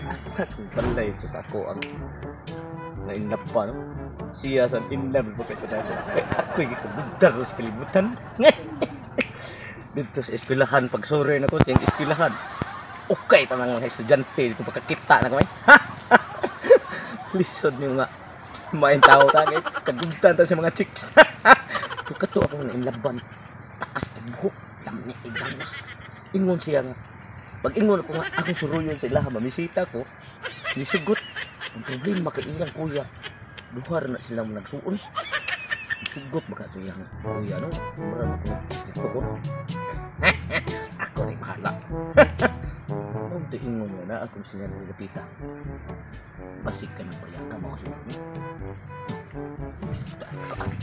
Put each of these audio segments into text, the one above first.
Asa kung balay sa ako ang na-inlove pa, no? Siya sa inlove ba kayo na ako yung ikagudar sa kalibutan. Dito sa eskwelahan, pag sore na ko sa eskwelahan, okay tanang mga estudyante dito pagkakita na kami. Listen nyo nga, main tao tagay, kagudtan ta sa mga chicks. Kato ako na inlaban, taas ang buhok, lamni igawas. Ingon siya nga, pag ingon ako nga, ako suruyon sa ilaha, mamisita ko, nisugot. Ang problema kay ilang kuya, duhar na sila mo nagsuon. Sugot baka ito yung kuya, no? Marami ko nagpukon. Ako rin mahala. Ang tingin mo na akong sinanong lapita. Basig ka ng payang ka makasunod mo.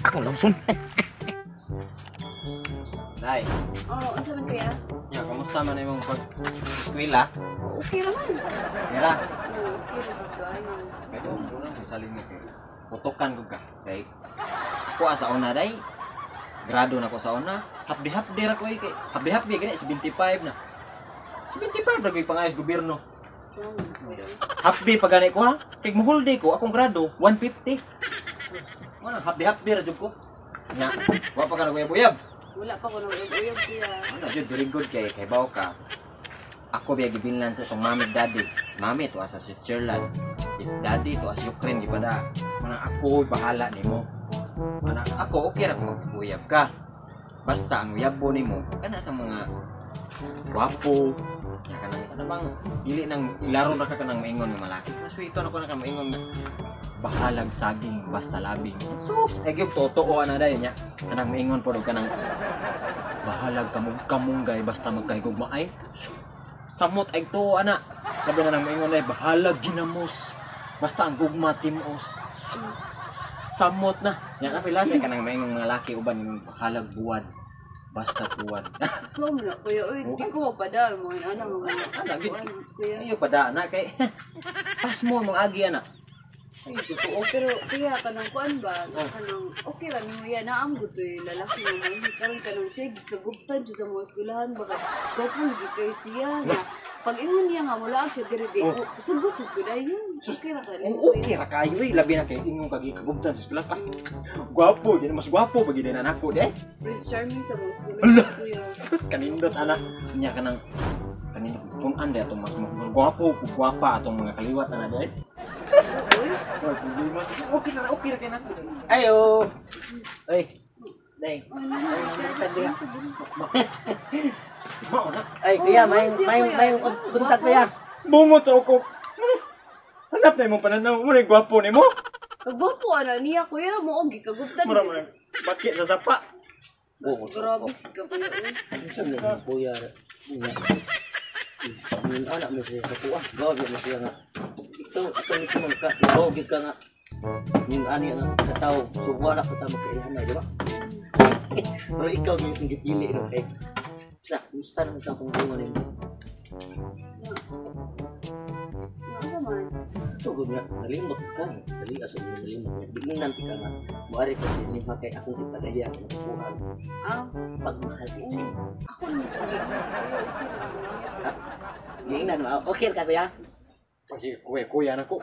Ako langsun. Day. Oo, ano sabi kuya? Ya, kamusta man imong pag-eskwela? Okay naman. Mira. Oo, okay naman kayo. Pero muna sa saling mo kay putukan ko ka. Day. Ako sa una day. Grado na ko sa una. Hapdi-hapdi ra ko kay. Hapdi-hapdi gani 75 na. 75 ra koy pangayos gobyerno. Hapdi pa gani ko ha. Kay muhuldi ko akong grado 150. Wala hapdi-hapdi ra jud ko. Nya, wa pa ka naguyab-uyab. Wala pa ko nang uyab kuya. Ano jud very good kay bawo ka. Ako biya gibilnan sa itong mami daddy. Mami to sa Switzerland. If daddy to as Ukraine gipada. Mana ako bahala nimo. Mana ako okay ra kung mag-uyab ka. Basta ang uyabo nimo kana sa mga guwapo. Ya kanang ano bang dili nang ilaro ra ka kanang maingon nga malaki. So ito na ko na ka maingon nga bahalag saging basta labing. Sus,egyud totoo ana dayon nya. Kanang maingon pod kanang bahalag kamunggay basta magkahigugma ay. Samot ay to ana. Labi na nang maingon ay bahalag ginamos basta ang gugma timos. Samot na. Nya na pila say kanang maingon mga laki uban bahalag buwan basta tuwan. So na kuya, oy, di ko magpadaan mo ana mga Ana gid. kuya. Ayo pada na kay pas mo mga agi ana. Ay totoo. Pero kuya kanang kuan ba? Kanang okay ra nimo ya naam gud toy lalaki nga may karon kanang sige kagubtan jud sa mga eskwelahan baka gopon gi kay siya na pag ingon niya nga wala siya diri di subusog ko dayon. Okay ra ka. Okay ra kayo eh labi na kay ingong kagigubtan sa eskwela pas gwapo din mas gwapo bagi din anak ko de. Prince Charming sa mga eskwelahan kuya. Sus kanindot anak nya kanang kanindot tun-an de atong mas gwapo ug gwapa atong mga kaliwat ana de. Sus, oy. Okay ra kay na. Ayo. Oy. Day. Ay, kuya, may kontak kuya. Bungot ako. Hanap na imong pananaw mo ning gwapo nimo. Kagwapo ana niya kuya mo og gikagubtan. Mura bakit sa sapa. Oo, Grabe ka kuya. sa kuya. Yung anak mo siya sa kuha. Gawag mo siya nga. Ito mismo ka. Gawag ka nga. Yung ani nga sa tao. So wala ko ta magkaihanay, di ba? Pero ikaw yung gipili no kay. Sa, gusto naman sa kung bunga nimo. Ano man? Ito ko na nalimot ka. Dali aso mo nalimot. Di mo nanti ka nga. Muari ko din ni kay akong ipadaya ko ng kuha. Pagmahal din siya. Ako naman sa Yung na no. Okay ka kuya? Kasi kuya na ko.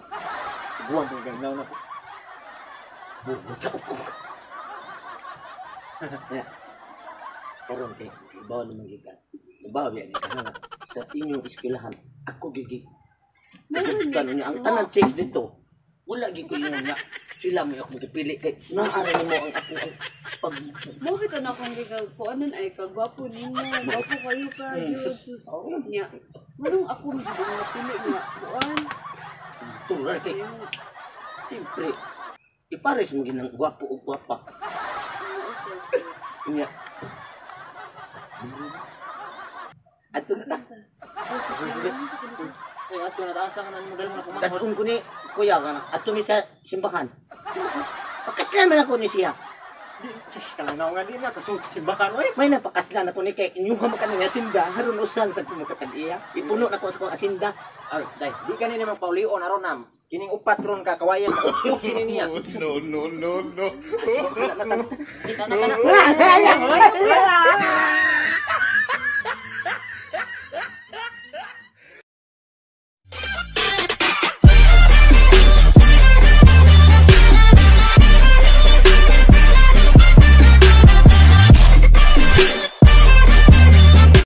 Buwan ko gagnaw na ko. Bukot ko. Ya. Karon kay ibaw naman gikan. Ibaw ya gikan nga sa inyong eskwelahan. Ako gigi. Nagkan niya ang tanan chicks dito. Wala gid ko yung nga sila mo ako magpili kay naara nimo ang ako ang pag mo bitaw na kung gigagpuanan ay kagwapo ninyo. Gwapo kayo ka. Sus. Nya. Manong ako mo sa mga pili nga. Buan. tuloy kay siyempre ipares mo ginang gwapo o gwapa. Nya. Ato na ta. Ay ato na taasa ka na model mo na kumakot. Dadun ko ni kuya ka na. Ato mi sa simbahan. Pakaslan man ako ni siya. Diyos ka lang nga din na kasunod sa simbahan oy. May napakaslan ako ni kay inyong kamakan nga sinda. Haron usan sa kumukatag-iya. Ipuno na ko sa kong asinda. Ay, dai, di ka ni naman paulion aron nam. Kining upat ron ka kawayan ka. Kini niya. No. Kita na.